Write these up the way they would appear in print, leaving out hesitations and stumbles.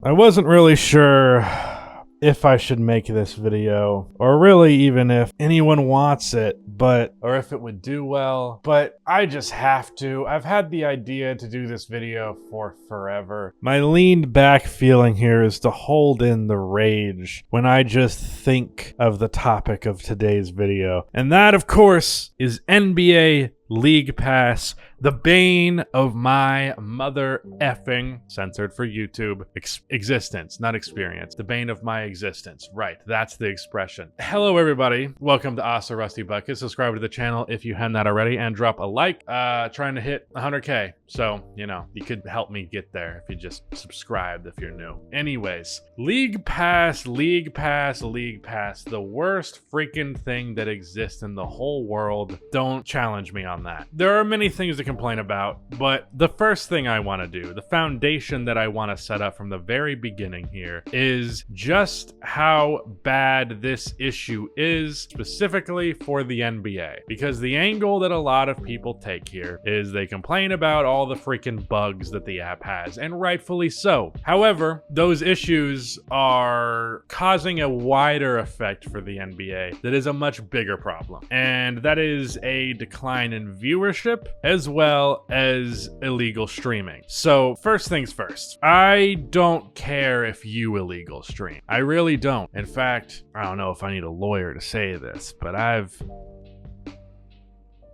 I wasn't really sure if I should make this video, or really even if anyone wants it, or if it would do well, but I just have to. I've had the idea to do this video for forever. My leaned back feeling here is to hold in the rage when I just think of the topic of today's video. And that, of course, is NBA League Pass, the bane of my mother effing, censored for YouTube, existence, not experience. The bane of my existence. Right, that's the expression. Hello, everybody. Welcome to Asa Rusty Bucket. Subscribe to the channel if you hadn't that already, and drop a like. Trying to hit 100K. So, you know, you could help me get there if you just subscribed if you're new. Anyways, League Pass, League Pass, League Pass. The worst freaking thing that exists in the whole world. Don't challenge me on that. There are many things to complain about, but the first thing I want to do, the foundation that I want to set up from the very beginning here, is just how bad this issue is, specifically for the NBA. Because the angle that a lot of people take here is they complain about all the freaking bugs that the app has, and rightfully so. However, those issues are causing a wider effect for the NBA that is a much bigger problem, and that is a decline in viewership as well as illegal streaming. So first things first, I don't care if you illegal stream. I really don't. In fact, I don't know if I need a lawyer to say this, but I've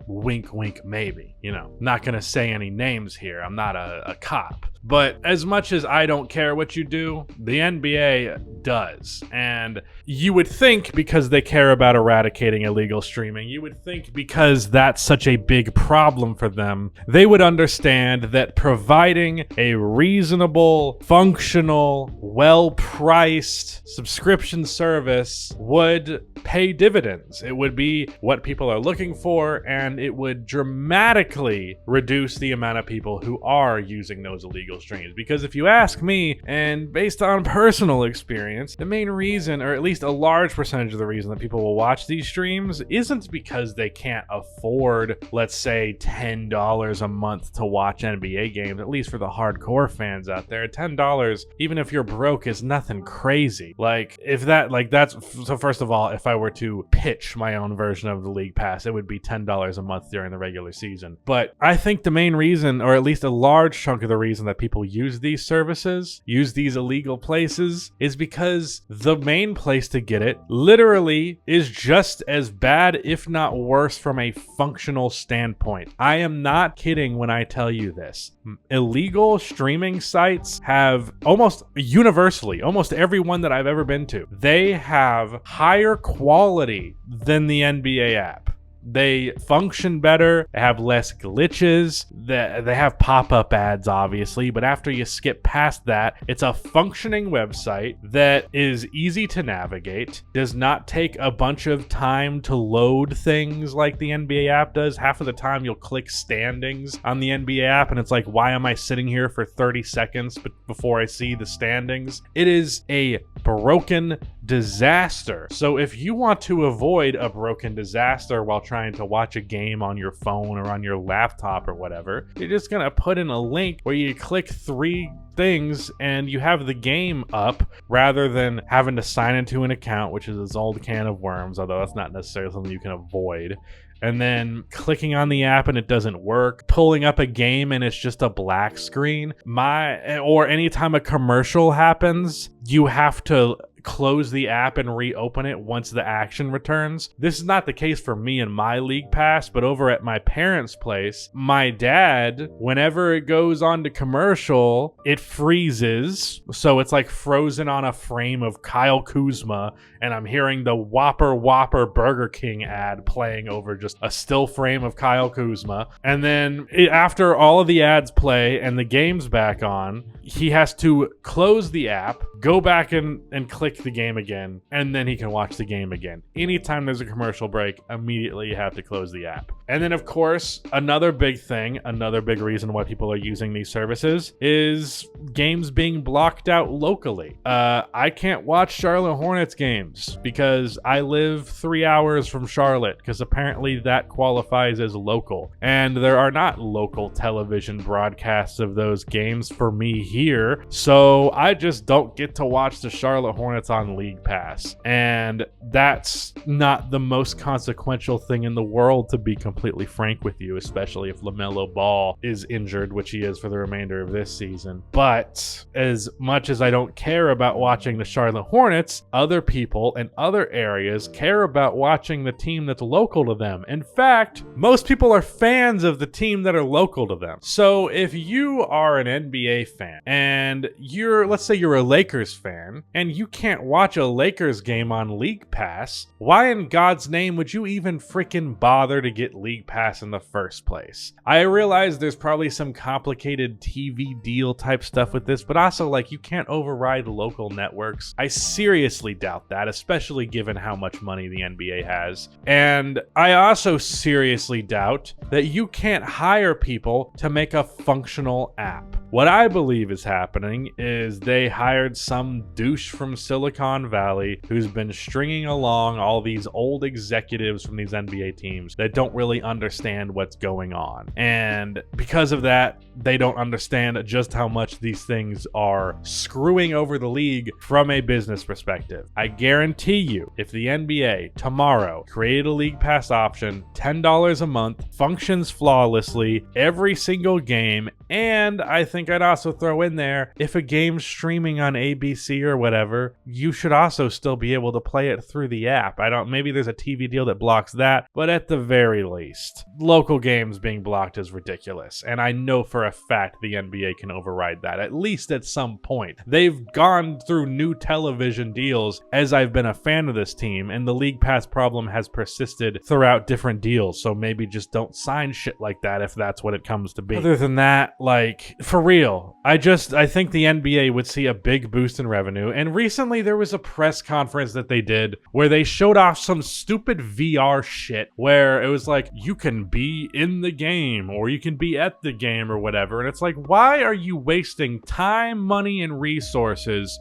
wink wink maybe, you know, not gonna say any names here. I'm not a cop. But as much as I don't care what you do, the NBA does. And you would think, because they care about eradicating illegal streaming, you would think because that's such a big problem for them, they would understand that providing a reasonable, functional, well-priced subscription service would pay dividends. It would be what people are looking for, and it would dramatically reduce the amount of people who are using those illegal streams. Because if you ask me, and based on personal experience, the main reason, or at least a large percentage of the reason that people will watch these streams, isn't because they can't afford, let's say, $10 a month to watch NBA games. At least for the hardcore fans out there, $10, even if you're broke, is nothing crazy. So first of all, if I were to pitch my own version of the League Pass, it would be $10 a month during the regular season. But I think the main reason, or at least a large chunk of the reason that people use these services, use these illegal places, is because the main place to get it literally is just as bad, if not worse, from a functional standpoint. I am not kidding when I tell you this. Illegal streaming sites have almost universally, almost everyone that I've ever been to, they have higher quality than the NBA app. They function better, they have less glitches, they have pop-up ads obviously, but after you skip past that, it's a functioning website that is easy to navigate, does not take a bunch of time to load things like the NBA app does. Half of the time you'll click standings on the NBA app and it's like, why am I sitting here for 30 seconds before I see the standings? It is a broken disaster. So if you want to avoid a broken disaster while trying to watch a game on your phone or on your laptop or whatever, you're just gonna put in a link where you click 3 things and you have the game up, rather than having to sign into an account, which is this old can of worms, although that's not necessarily something you can avoid, and then clicking on the app and it doesn't work, pulling up a game and it's just a black screen. Or anytime a commercial happens, you have to close the app and reopen it once the action returns. This is not the case for me in my League Pass, but over at my parents' place, my dad, whenever it goes on to commercial, it freezes. So it's like frozen on a frame of Kyle Kuzma, and I'm hearing the Whopper Burger King ad playing over just a still frame of Kyle Kuzma. And then after all of the ads play and the game's back on, he has to close the app, go back and click click the game again, and then he can watch the game again. Anytime there's a commercial break, immediately you have to close the app. And then, of course, another big thing, another big reason why people are using these services is games being blocked out locally. I can't watch Charlotte Hornets games because I live 3 hours from Charlotte, because apparently that qualifies as local. And there are not local television broadcasts of those games for me here, so I just don't get to watch the Charlotte Hornets on League Pass. And that's not the most consequential thing in the world, to be completely frank with you, especially if LaMelo Ball is injured, which he is for the remainder of this season. But as much as I don't care about watching the Charlotte Hornets, other people in other areas care about watching the team that's local to them. In fact, most people are fans of the team that are local to them. So if you are an NBA fan and let's say you're a Lakers fan and you can't watch a Lakers game on League Pass, why in God's name would you even freaking bother to get League Pass in the first place? I realize there's probably some complicated TV deal type stuff with this, but also, like, you can't override local networks. I seriously doubt that, especially given how much money the NBA has. And I also seriously doubt that you can't hire people to make a functional app. What I believe is happening is they hired some douche from Silicon Valley who's been stringing along all these old executives from these NBA teams that don't really understand what's going on. And because of that, they don't understand just how much these things are screwing over the league from a business perspective. I guarantee you, if the NBA tomorrow created a League Pass option, $10 a month, functions flawlessly every single game, and I think I'd also throw in there, if a game's streaming on ABC or whatever, you should also still be able to play it through the app. Maybe there's a TV deal that blocks that, but at the very least, local games being blocked is ridiculous. And I know for a fact the NBA can override that, at least at some point. They've gone through new television deals as I've been a fan of this team, and the League Pass problem has persisted throughout different deals, so maybe just don't sign shit like that if that's what it comes to be. Other than that, like, for real, I think the NBA would see a big boost in revenue. And recently there was a press conference that they did where they showed off some stupid VR shit where it was like, you can be in the game or you can be at the game or whatever. And it's like, why are you wasting time, money, and resources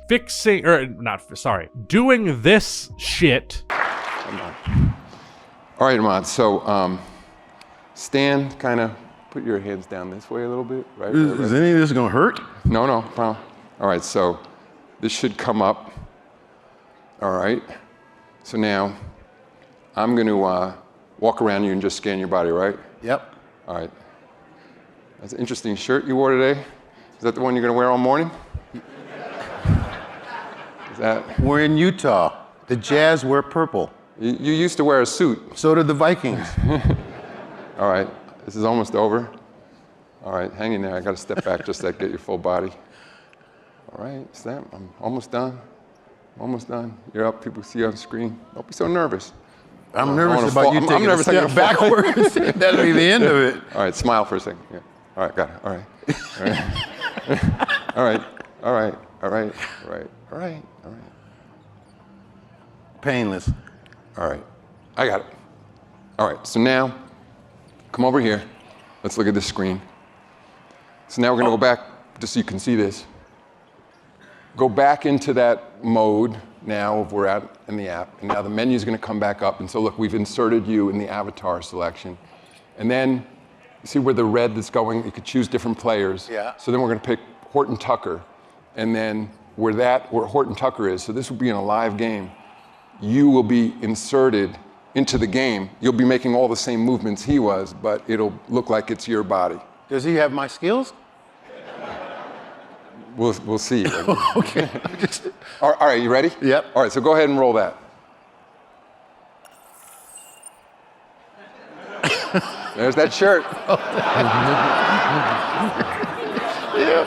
doing this shit? All right, Ahmad, so stand kind of. Put your hands down this way a little bit, right? Is any of this gonna hurt? No. All right, so this should come up. All right. So now I'm going to walk around you and just scan your body, right? Yep. All right. That's an interesting shirt you wore today. Is that the one you're going to wear all morning? Is that? We're in Utah. The Jazz wear purple. You used to wear a suit. So did the Vikings. All right. This is almost over. All right, hang in there. I got to step back just to get your full body. All right, Sam, I'm almost done. Almost done. You're up. People see you on screen. Don't be so nervous. I'm nervous about you taking a step backwards. That'll be the end of it. All right, smile for a second. Yeah. All right, got it. All right. All right. All right. All right. All right. All right. All right. Painless. All right. I got it. All right. So now, come over here. Let's look at this screen. So now we're going to go back, just so you can see this. Go back into that mode now of we're out in the app. And now the menu is going to come back up. And so look, we've inserted you in the avatar selection. And then you see where the red is going? You could choose different players. Yeah. So then we're going to pick Horton Tucker. And then where Horton Tucker is, so this will be in a live game, you will be inserted into the game. You'll be making all the same movements he was, but it'll look like it's your body. Does he have my skills? We'll see. Okay. All right, you ready? Yep. All right, so go ahead and roll that. There's that shirt. Yeah.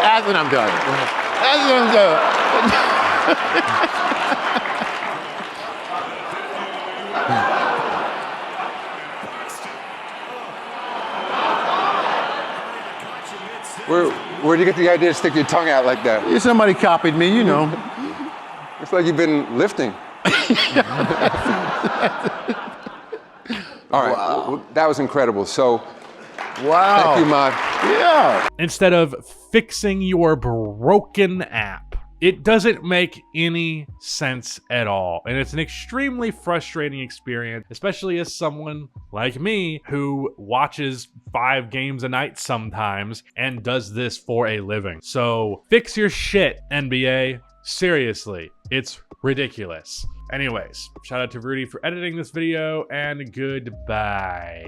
That's what I'm doing. That's what I'm doing. Where'd you get the idea to stick your tongue out like that? Yeah, somebody copied me, you know. It's like you've been lifting. All right, well, that was incredible. So, Wow. thank you, Mod. Yeah. Instead of fixing your broken app. It doesn't make any sense at all. And it's an extremely frustrating experience, especially as someone like me who watches 5 games a night sometimes and does this for a living. So fix your shit, NBA. Seriously, it's ridiculous. Anyways, shout out to Rudy for editing this video, and goodbye.